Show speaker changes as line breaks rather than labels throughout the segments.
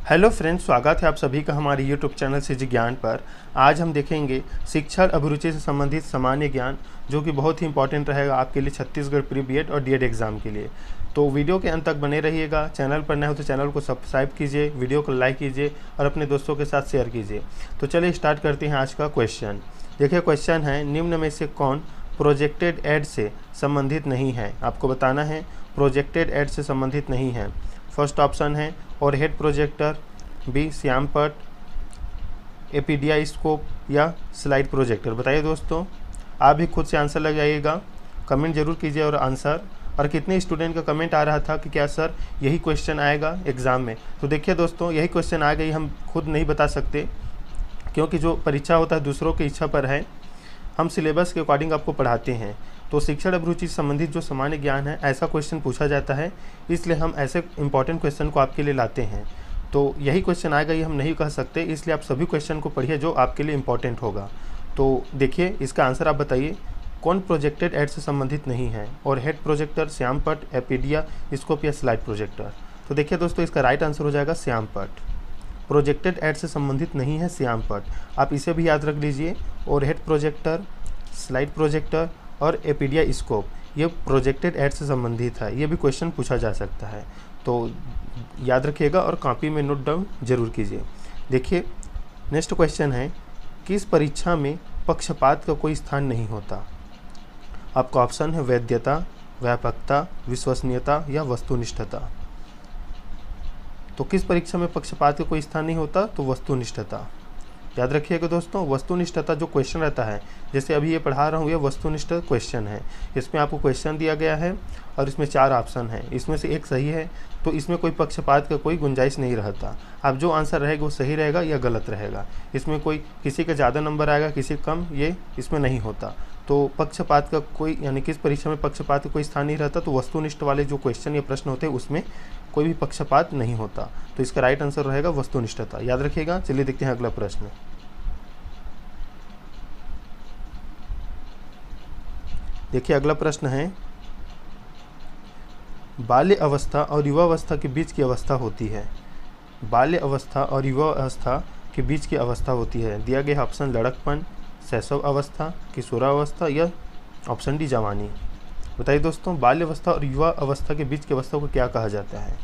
Hello friends, स्वागत है आप सभी का हमारे यूट्यूब चैनल से जी ज्ञान पर। आज हम देखेंगे शिक्षण अभिरुचि से संबंधित सामान्य ज्ञान, जो कि बहुत ही इंपॉर्टेंट रहेगा आपके लिए छत्तीसगढ़ प्री बीएड और डीएड एग्ज़ाम के लिए। तो वीडियो के अंत तक बने रहिएगा। चैनल पर नए हो तो चैनल को सब्सक्राइब कीजिए, वीडियो को लाइक कीजिए और अपने दोस्तों के साथ शेयर कीजिए। तो चलिए स्टार्ट करते हैं आज का क्वेश्चन। देखिए क्वेश्चन है, निम्न में से कौन प्रोजेक्टेड एड से संबंधित नहीं है? आपको बताना है प्रोजेक्टेड एड से संबंधित नहीं है। फर्स्ट ऑप्शन है ओवरहेड प्रोजेक्टर, बी श्याम पट, एपीडिया स्कोप या स्लाइड प्रोजेक्टर। बताइए दोस्तों, आप भी खुद से आंसर लगाइएगा, कमेंट जरूर कीजिए और आंसर। और कितने स्टूडेंट का कमेंट आ रहा था कि क्या सर यही क्वेश्चन आएगा एग्ज़ाम में। तो देखिए दोस्तों, यही क्वेश्चन आ गई, हम खुद नहीं बता सकते क्योंकि जो परीक्षा होता है दूसरों की इच्छा पर है। हम सिलेबस के अकॉर्डिंग आपको पढ़ाते हैं। तो शिक्षण अभिरुचि से संबंधित जो सामान्य ज्ञान है, ऐसा क्वेश्चन पूछा जाता है, इसलिए हम ऐसे इंपॉर्टेंट क्वेश्चन को आपके लिए लाते हैं। तो यही क्वेश्चन आएगा, ये हम नहीं कह सकते, इसलिए आप सभी क्वेश्चन को पढ़िए जो आपके लिए इंपॉर्टेंट होगा। तो देखिए इसका आंसर आप बताइए, कौन प्रोजेक्टेड एड से संबंधित नहीं है? और हेड प्रोजेक्टर, श्याम पट, एपीडिया स्कोप या स्लाइड प्रोजेक्टर। तो देखिए दोस्तों, इसका राइट आंसर हो जाएगा श्याम पट। प्रोजेक्टेड एड से संबंधित नहीं है श्याम पट, आप इसे भी याद रख लीजिए। और हेड प्रोजेक्टर, स्लाइड प्रोजेक्टर और एपीडिया स्कोप ये प्रोजेक्टेड एड से संबंधित है। ये भी क्वेश्चन पूछा जा सकता है, तो याद रखिएगा और कॉपी में नोट डाउन जरूर कीजिए। देखिए नेक्स्ट क्वेश्चन है, किस परीक्षा में पक्षपात का कोई स्थान नहीं होता? आपका ऑप्शन है वैधता, व्यापकता, विश्वसनीयता या वस्तुनिष्ठता। तो किस परीक्षा में पक्षपात का कोई स्थान नहीं होता? तो वस्तुनिष्ठता। याद रखिएगा दोस्तों, वस्तुनिष्ठता जो क्वेश्चन रहता है, जैसे अभी ये पढ़ा रहा हूँ, ये वस्तुनिष्ठ क्वेश्चन है। इसमें आपको क्वेश्चन दिया गया है और इसमें 4 ऑप्शन है, इसमें से एक सही है, तो इसमें कोई पक्षपात का कोई गुंजाइश नहीं रहता। अब जो आंसर रहेगा वो सही रहेगा या गलत रहेगा। इसमें कोई किसी का ज़्यादा नंबर आएगा, किसी कम, ये इसमें नहीं होता। तो पक्षपात का कोई, यानी किस परीक्षा में पक्षपात का कोई स्थान नहीं रहता, तो वस्तुनिष्ठ वाले जो क्वेश्चन या प्रश्न होते हैं उसमें कोई भी पक्षपात नहीं होता। तो इसका राइट आंसर रहेगा वस्तुनिष्ठता। याद रखिएगा। चलिए देखते हैं अगला प्रश्न। देखिए अगला प्रश्न है, बाल्य अवस्था और युवावस्था के बीच की अवस्था होती है। बाल्य अवस्था और युवा अवस्था के बीच की अवस्था होती है। दिया गया ऑप्शन लड़कपन, शैशव अवस्था, किशोरावस्था या ऑप्शन डी जवानी। बताइए दोस्तों, बाल्य अवस्था और युवा अवस्था के बीच की अवस्था को क्या कहा जाता है?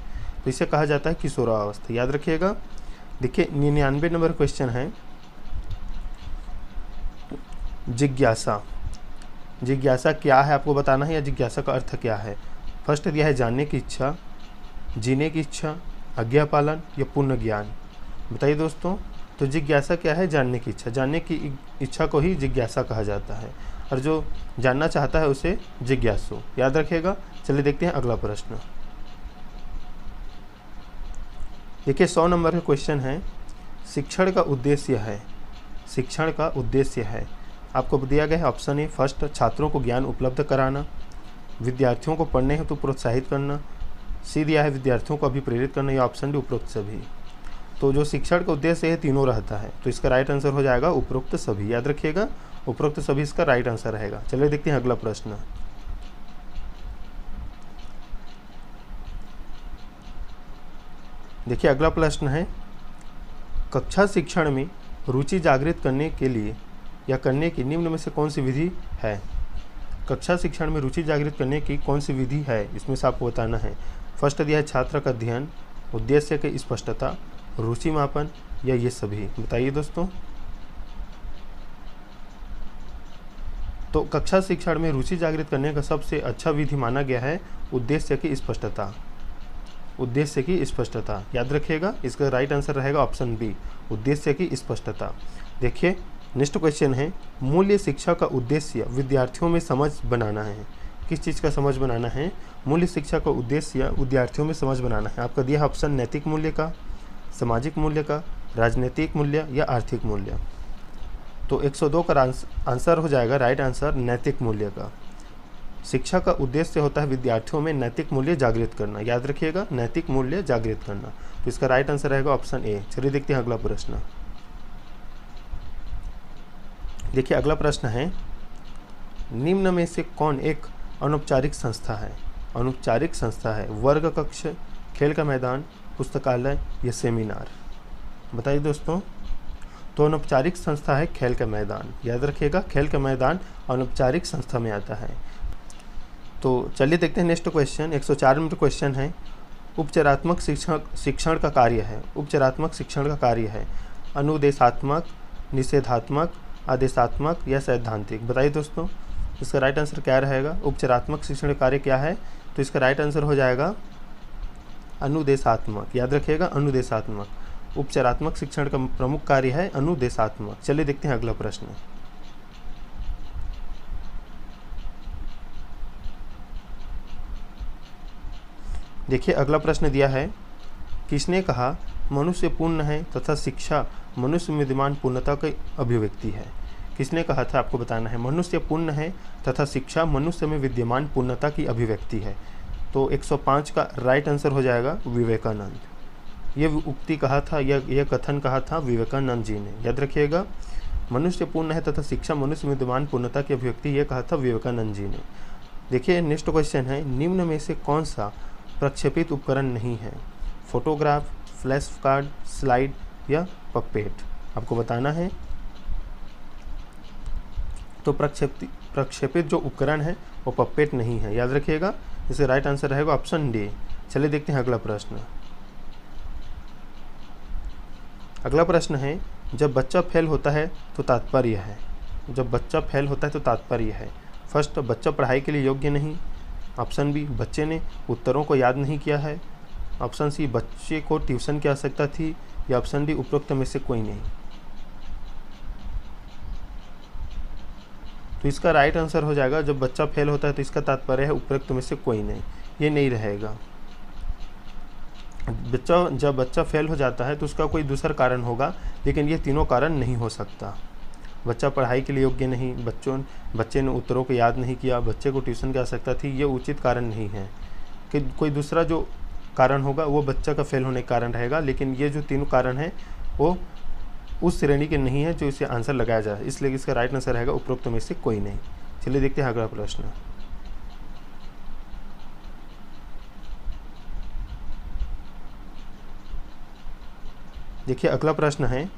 तो इसे कहा जाता है किशोरावस्था। याद रखिएगा। देखिए 99 नंबर क्वेश्चन है, जिज्ञासा। जिज्ञासा क्या है आपको बताना है, या जिज्ञासा का अर्थ क्या है? फर्स्ट दिया है जानने की इच्छा, जीने की इच्छा, आज्ञा पालन या पूर्ण ज्ञान। बताइए दोस्तों, तो जिज्ञासा क्या है? जानने की इच्छा। जानने की इच्छा को ही जिज्ञासा कहा जाता है, और जो जानना चाहता है उसे जिज्ञासु। याद रखिएगा। चलिए देखते हैं अगला प्रश्न। देखिए 100 नंबर का क्वेश्चन है, शिक्षण का उद्देश्य है। शिक्षण का उद्देश्य है, आपको दिया गया है ऑप्शन ए फर्स्ट छात्रों को ज्ञान उपलब्ध कराना, विद्यार्थियों को पढ़ने हेतु प्रोत्साहित करना, सी दिया है विद्यार्थियों को अभिप्रेरित करना या ऑप्शन डी उपरोक्त सभी। तो जो शिक्षण का उद्देश्य है तीनों रहता है, तो इसका राइट आंसर हो जाएगा उपरोक्त सभी। याद रखिएगा, उपरोक्त सभी इसका राइट आंसर रहेगा। चलिए देखते हैं अगला प्रश्न। देखिए अगला प्रश्न है, कक्षा शिक्षण में रुचि जागृत करने के लिए या करने की निम्न में से कौन सी विधि है? कक्षा शिक्षण में रुचि जागृत करने की कौन सी विधि है, इसमें से आपको बताना है। फर्स्ट दिया है छात्र का अध्ययन, उद्देश्य की स्पष्टता, रुचि मापन या ये सभी। बताइए दोस्तों। तो कक्षा शिक्षण में रुचि जागृत करने का सबसे अच्छा विधि माना गया है उद्देश्य की स्पष्टता। उद्देश्य की स्पष्टता। याद रखिएगा, इसका राइट आंसर रहेगा ऑप्शन बी, उद्देश्य की स्पष्टता। देखिए नेक्स्ट क्वेश्चन है, मूल्य शिक्षा का उद्देश्य विद्यार्थियों में समझ बनाना है। किस चीज़ का समझ बनाना है? मूल्य शिक्षा का उद्देश्य विद्यार्थियों में समझ बनाना है। आपका दिया ऑप्शन नैतिक मूल्य का, सामाजिक मूल्य का, राजनीतिक मूल्य या आर्थिक मूल्य। तो 102 का आंसर हो जाएगा राइट आंसर नैतिक मूल्य का। शिक्षा का उद्देश्य होता है विद्यार्थियों में नैतिक मूल्य जागृत करना। याद रखिएगा, नैतिक मूल्य जागृत करना। तो इसका राइट आंसर रहेगा ऑप्शन ए। चलिए देखते हैं अगला प्रश्न। देखिए अगला प्रश्न है, निम्न में से कौन एक अनौपचारिक संस्था है? अनौपचारिक संस्था है। वर्ग कक्ष, खेल का मैदान, पुस्तकालय या सेमिनार? बताइए दोस्तों। तो अनौपचारिक संस्था है खेल का मैदान, याद रखिएगा, खेल का मैदान अनौपचारिक संस्था में आता है। तो चलिए देखते हैं नेक्स्ट क्वेश्चन। 104 नंबर क्वेश्चन है, उपचारात्मक शिक्षण का कार्य है। उपचारात्मक शिक्षण का कार्य है अनुदेशात्मक, निषेधात्मक, आदेशात्मक या सैद्धांतिक? बताइए दोस्तों, इसका राइट आंसर क्या रहेगा? उपचारात्मक शिक्षण कार्य क्या है? तो इसका राइट आंसर हो जाएगा अनुदेशात्मक, याद रखिएगा, अनुदेशात्मक। उपचारात्मक शिक्षण का प्रमुख कार्य है अनुदेशात्मक। चलिए देखते हैं अगला प्रश्न। देखिए अगला प्रश्न दिया है, किसने कहा मनुष्य पूर्ण है तथा शिक्षा मनुष्य में विद्यमान पूर्णता की अभिव्यक्ति है? किसने कहा था, आपको बताना है। मनुष्य पूर्ण है तथा शिक्षा मनुष्य में विद्यमान पूर्णता की अभिव्यक्ति है। तो 105 का राइट आंसर हो जाएगा विवेकानंद। ये उक्ति कहा था, यह कथन कहा था विवेकानंद जी ने, याद रखिएगा। मनुष्य पूर्ण है तथा शिक्षा मनुष्य में विद्यमान पूर्णता की अभिव्यक्ति, ये कहा था विवेकानंद जी ने। देखिए नेक्स्ट क्वेश्चन है, निम्न में से कौन सा प्रक्षेपित उपकरण नहीं है? फोटोग्राफ, फ्लैश कार्ड, स्लाइड या पपेट? आपको बताना है। तो प्रक्षेपित जो उपकरण है वो पपेट नहीं है, याद रखिएगा। इसका राइट आंसर रहेगा ऑप्शन डी। चलिए देखते हैं अगला प्रश्न। अगला प्रश्न है, जब बच्चा फेल होता है तो तात्पर्य है। जब बच्चा फेल होता है तो तात्पर्य है। फर्स्ट, बच्चा पढ़ाई के लिए योग्य नहीं। ऑप्शन बी, बच्चे ने उत्तरों को याद नहीं किया है। ऑप्शन सी, बच्चे को ट्यूशन की आवश्यकता थी। या ऑप्शन डी, उपरोक्त में से कोई नहीं। तो इसका राइट आंसर हो जाएगा, जब बच्चा फेल होता है तो इसका तात्पर्य है उपरोक्त में से कोई नहीं, ये नहीं रहेगा। जब बच्चा फेल हो जाता है तो उसका कोई दूसरा कारण होगा, लेकिन ये तीनों कारण नहीं हो सकता। बच्चा पढ़ाई के लिए योग्य नहीं, बच्चे ने उत्तरों को याद नहीं किया, बच्चे को ट्यूशन की आवश्यकता थी, ये उचित कारण नहीं है। कि कोई दूसरा जो कारण होगा वो बच्चा का फेल होने का कारण रहेगा, लेकिन ये जो तीनों कारण हैं वो उस श्रेणी के नहीं है जो इसे आंसर लगाया जाए, इसलिए इसका राइट आंसर रहेगा उपरोक्त में से कोई नहीं। चलिए देखते हैं अगला प्रश्न। देखिए अगला प्रश्न है,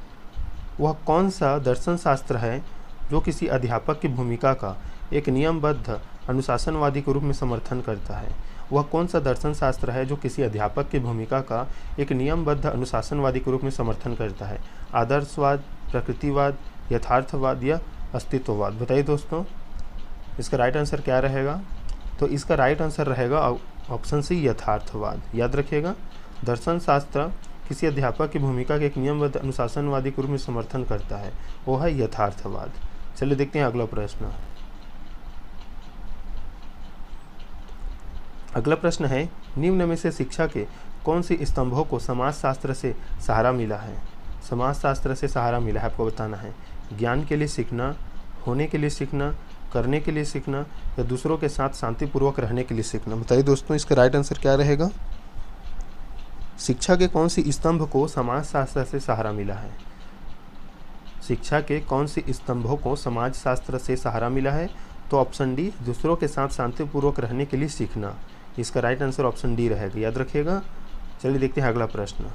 वह कौन सा दर्शन शास्त्र है जो किसी अध्यापक की भूमिका का एक नियमबद्ध अनुशासनवादी के रूप में समर्थन करता है? वह कौन सा दर्शन शास्त्र है जो किसी अध्यापक की भूमिका का एक नियमबद्ध अनुशासनवादी के रूप में समर्थन करता है? आदर्शवाद, प्रकृतिवाद, यथार्थवाद या अस्तित्ववाद? बताइए दोस्तों, इसका राइट आंसर क्या रहेगा? तो इसका राइट आंसर रहेगा ऑप्शन सी, यथार्थवाद। याद रखिएगा, दर्शन शास्त्र किसी अध्यापक की भूमिका के एक नियमबद्ध अनुशासनवादी के रूप में समर्थन करता है, वो है यथार्थवाद। चलिए देखते हैं अगला प्रश्न। अगला प्रश्न है, निम्न में से शिक्षा के कौन सी स्तंभों को समाजशास्त्र से सहारा मिला है? समाजशास्त्र से सहारा मिला है, आपको बताना है। ज्ञान के लिए सीखना, होने के लिए सीखना, करने के लिए सीखना या दूसरों के साथ शांतिपूर्वक रहने के लिए सीखना? बताइए दोस्तों, इसका राइट आंसर क्या रहेगा? शिक्षा के कौन सी स्तंभ को समाजशास्त्र से सहारा मिला है? शिक्षा के कौन सी स्तंभों को समाजशास्त्र से सहारा मिला है? तो ऑप्शन डी, दूसरों के साथ शांतिपूर्वक रहने के लिए सीखना। इसका राइट आंसर ऑप्शन डी रहेगा, याद रखिएगा। चलिए देखते हैं अगला प्रश्न,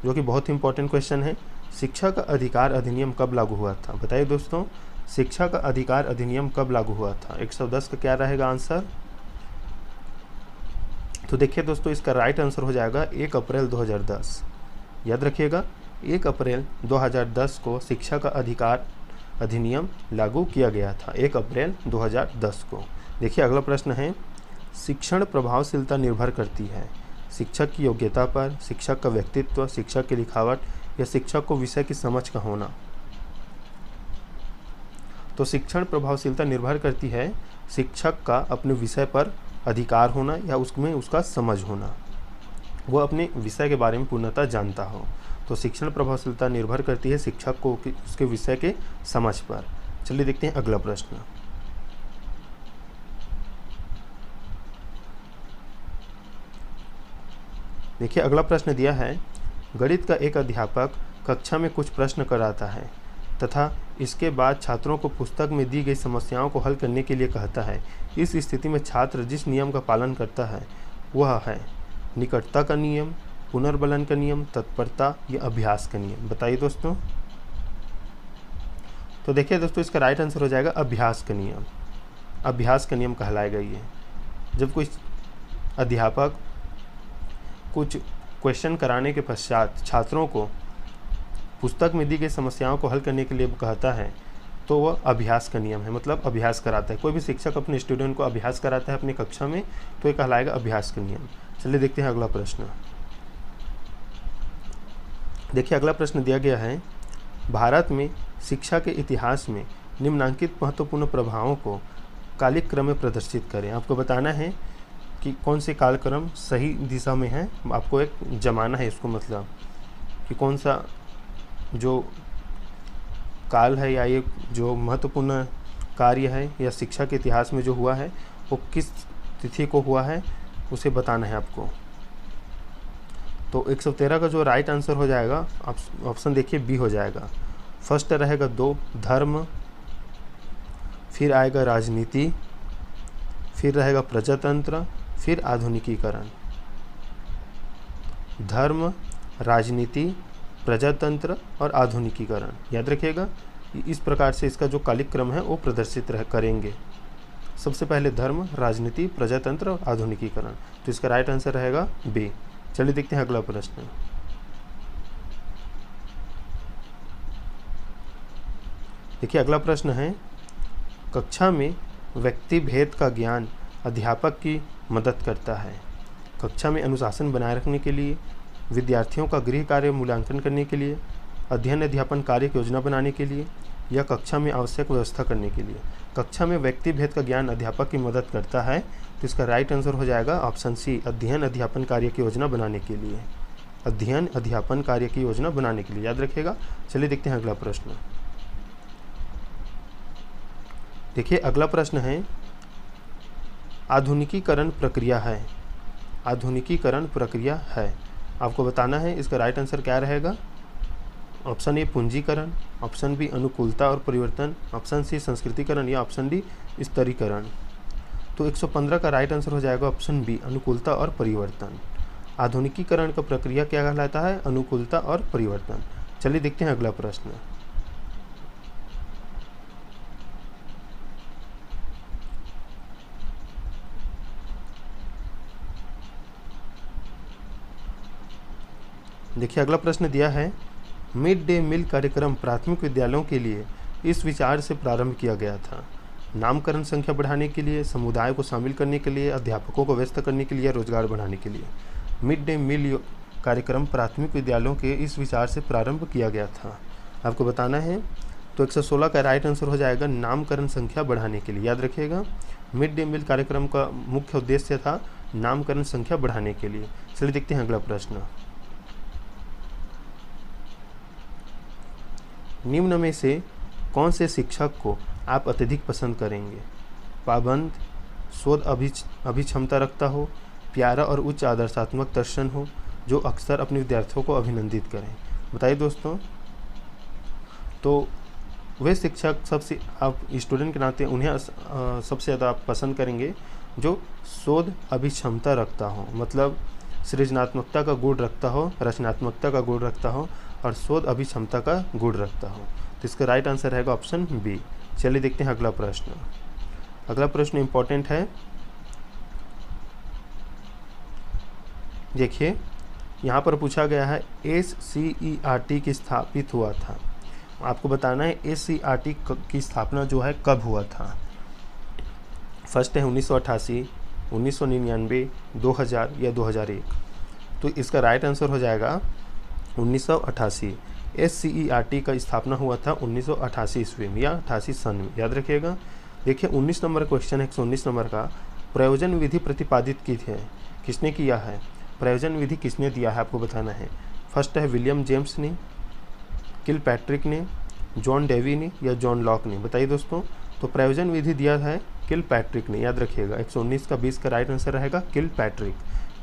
जो कि बहुत ही इंपॉर्टेंट क्वेश्चन है। शिक्षा का अधिकार अधिनियम कब लागू हुआ था? बताइए दोस्तों, शिक्षा का अधिकार अधिनियम कब लागू हुआ था? 110 का क्या रहेगा आंसर? तो देखिए दोस्तों, इसका राइट आंसर हो जाएगा 1 अप्रैल 2010। याद रखिएगा, 1 अप्रैल 2010 को शिक्षा का अधिकार अधिनियम लागू किया गया था, 1 अप्रैल 2010 को। देखिए अगला प्रश्न है, शिक्षण प्रभावशीलता निर्भर करती है शिक्षक की योग्यता पर, शिक्षक का व्यक्तित्व, शिक्षक की लिखावट या शिक्षक को विषय की समझ का होना? तो शिक्षण प्रभावशीलता निर्भर करती है शिक्षक का अपने विषय पर अधिकार होना या उसमें उसका समझ होना, वो अपने विषय के बारे में पूर्णतः जानता हो। तो शिक्षण प्रभावशीलता निर्भर करती है शिक्षक को उसके विषय के समझ पर। चलिए देखते हैं अगला प्रश्न। देखिए अगला प्रश्न दिया है, गणित का एक अध्यापक कक्षा में कुछ प्रश्न कराता है तथा इसके बाद छात्रों को पुस्तक में दी गई समस्याओं को हल करने के लिए कहता है। इस स्थिति में छात्र जिस नियम का पालन करता है वह है निकटता का नियम, पुनर्बलन का नियम, तत्परता या अभ्यास का नियम। बताइए दोस्तों। तो देखिए दोस्तों, इसका राइट आंसर हो जाएगा अभ्यास का नियम। अभ्यास का नियम कहलाएगा ये। जब कोई अध्यापक कुछ क्वेश्चन कराने के पश्चात छात्रों को पुस्तक में दी गई समस्याओं को हल करने के लिए कहता है तो वह अभ्यास का नियम है, मतलब अभ्यास कराता है। कोई भी शिक्षक अपने स्टूडेंट को अभ्यास कराता है अपनी कक्षा में तो ये कहलाएगा अभ्यास का नियम। चलिए देखते हैं अगला प्रश्न। देखिए अगला प्रश्न दिया गया है, भारत में शिक्षा के इतिहास में निम्नलिखित महत्वपूर्ण प्रभावों को कालिक क्रम में प्रदर्शित करें। आपको बताना है कि कौन से कालक्रम सही दिशा में है, आपको एक जमाना है इसको, मतलब कि कौन सा जो काल है या ये जो महत्वपूर्ण कार्य है या शिक्षा के इतिहास में जो हुआ है वो किस तिथि को हुआ है उसे बताना है आपको। तो 113 का जो राइट आंसर हो जाएगा ऑप्शन देखिए बी हो जाएगा। फर्स्ट रहेगा 2 धर्म, फिर आएगा राजनीति, फिर रहेगा प्रजातंत्र, फिर आधुनिकीकरण। धर्म, राजनीति, प्रजातंत्र और आधुनिकीकरण, याद रखिएगा। इस प्रकार से इसका जो कालिक क्रम है वो प्रदर्शित करेंगे। सबसे पहले धर्म, राजनीति, प्रजातंत्र और आधुनिकीकरण। तो इसका राइट आंसर रहेगा बी। चलिए देखते हैं अगला प्रश्न। देखिए अगला प्रश्न है, कक्षा में व्यक्ति भेद का ज्ञान अध्यापक की मदद करता है। कक्षा में अनुशासन बनाए रखने के लिए, विद्यार्थियों का गृह कार्य मूल्यांकन करने के लिए, अध्ययन अध्यापन कार्य की योजना बनाने के लिए या कक्षा में आवश्यक व्यवस्था करने के लिए। कक्षा में व्यक्ति भेद का ज्ञान अध्यापक की मदद करता है तो इसका राइट आंसर हो जाएगा ऑप्शन सी, अध्ययन अध्यापन कार्य की योजना बनाने के लिए। अध्ययन अध्यापन कार्य की योजना बनाने के लिए, याद रखिएगा। चलिए देखते हैं अगला प्रश्न। देखिए अगला प्रश्न है, आधुनिकीकरण प्रक्रिया है। आधुनिकीकरण प्रक्रिया है, आपको बताना है इसका राइट आंसर क्या रहेगा। ऑप्शन ए पूंजीकरण, ऑप्शन बी अनुकूलता और परिवर्तन, ऑप्शन सी संस्कृतिकरण या ऑप्शन डी स्तरीकरण। तो 115 का राइट आंसर हो जाएगा ऑप्शन बी, अनुकूलता और परिवर्तन। आधुनिकीकरण का प्रक्रिया क्या कहलाता है, अनुकूलता और परिवर्तन। चलिए देखते हैं अगला प्रश्न। देखिए अगला प्रश्न दिया है, मिड डे मील कार्यक्रम प्राथमिक विद्यालयों के लिए इस विचार से प्रारंभ किया गया था। नामकरण संख्या बढ़ाने के लिए, समुदाय को शामिल करने के लिए, अध्यापकों को व्यस्त करने के लिए, रोजगार बढ़ाने के लिए। मिड डे मील कार्यक्रम प्राथमिक विद्यालयों के इस विचार से प्रारंभ किया गया था, आपको बताना है। तो 116 का राइट आंसर हो जाएगा नामकरण संख्या बढ़ाने के लिए, याद रखिएगा। मिड डे मील कार्यक्रम का मुख्य उद्देश्य था नामकरण संख्या बढ़ाने के लिए। चलिए देखते हैं अगला प्रश्न। निम्न में से कौन से शिक्षक को आप अत्यधिक पसंद करेंगे। पाबंद, शोध अभिक्षमता रखता हो, प्यारा और उच्च आदर्शात्मक दर्शन हो, जो अक्सर अपने विद्यार्थियों को अभिनंदित करें। बताइए दोस्तों। तो वे शिक्षक सबसे आप स्टूडेंट के नाते उन्हें सबसे ज़्यादा आप पसंद करेंगे जो शोध अभिक्षमता रखता हो, मतलब सृजनात्मकता का गुण रखता हो, रचनात्मकता का गुण रखता हो और शोध अभिक्षमता का गुण रखता हो। तो इसका राइट आंसर रहेगा ऑप्शन बी। चलिए देखते हैं अगला प्रश्न। अगला प्रश्न इंपॉर्टेंट है। देखिए यहाँ पर पूछा गया है SCERT की स्थापित हुआ था। आपको बताना है SCERT की स्थापना जो है कब हुआ था। फर्स्ट है 1988, 1999, 2000 या 2001। तो इसका राइट आंसर हो जाएगा 1988। SCERT का स्थापना हुआ था 1988 ईस्वी में या 88 सन में, याद रखिएगा। देखिए 19 नंबर क्वेश्चन है, 119 नंबर का। प्रयोजन विधि प्रतिपादित की है, किसने किया है। प्रयोजन विधि किसने दिया है, आपको बताना है। फर्स्ट है विलियम जेम्स ने, किलपैट्रिक ने, जॉन डेवी ने या जॉन लॉक ने। बताइए दोस्तों। तो प्रयोजन विधि दिया है किलपैट्रिक ने, याद रखिएगा। 119 का 20 का राइट आंसर रहेगा किलपैट्रिक।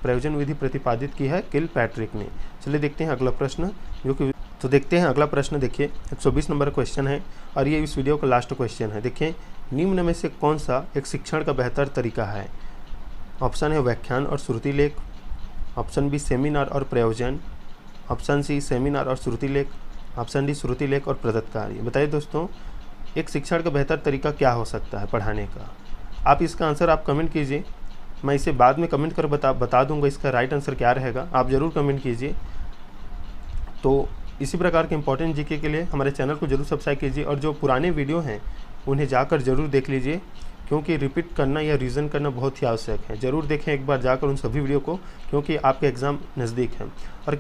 प्रयोजन विधि प्रतिपादित की है किलपैट्रिक ने। चलिए देखते हैं अगला प्रश्न जो कि तो देखते हैं अगला प्रश्न। देखिए 120 नंबर क्वेश्चन है और ये इस वीडियो का लास्ट क्वेश्चन है। देखिए निम्न में से कौन सा एक शिक्षण का बेहतर तरीका है। ऑप्शन है व्याख्यान और श्रुति लेख, ऑप्शन बी सेमिनार और प्रयोजन, ऑप्शन सी सेमिनार और श्रुति लेख, ऑप्शन डी श्रुति लेख और प्रदत्त कार्य। बताइए दोस्तों, एक शिक्षण का बेहतर तरीका क्या हो सकता है पढ़ाने का? आप इसका आंसर आप कमेंट कीजिए, मैं इसे बाद में कमेंट कर बता दूंगा इसका राइट आंसर क्या रहेगा, आप ज़रूर कमेंट कीजिए। तो इसी प्रकार के इंपॉर्टेंट जीके के लिए हमारे चैनल को जरूर सब्सक्राइब कीजिए और जो पुराने वीडियो हैं उन्हें जाकर ज़रूर देख लीजिए, क्योंकि रिपीट करना या रिवीजन करना बहुत ही आवश्यक है। ज़रूर देखें एक बार जाकर उन सभी वीडियो को, क्योंकि आपके एग्ज़ाम नज़दीक है। और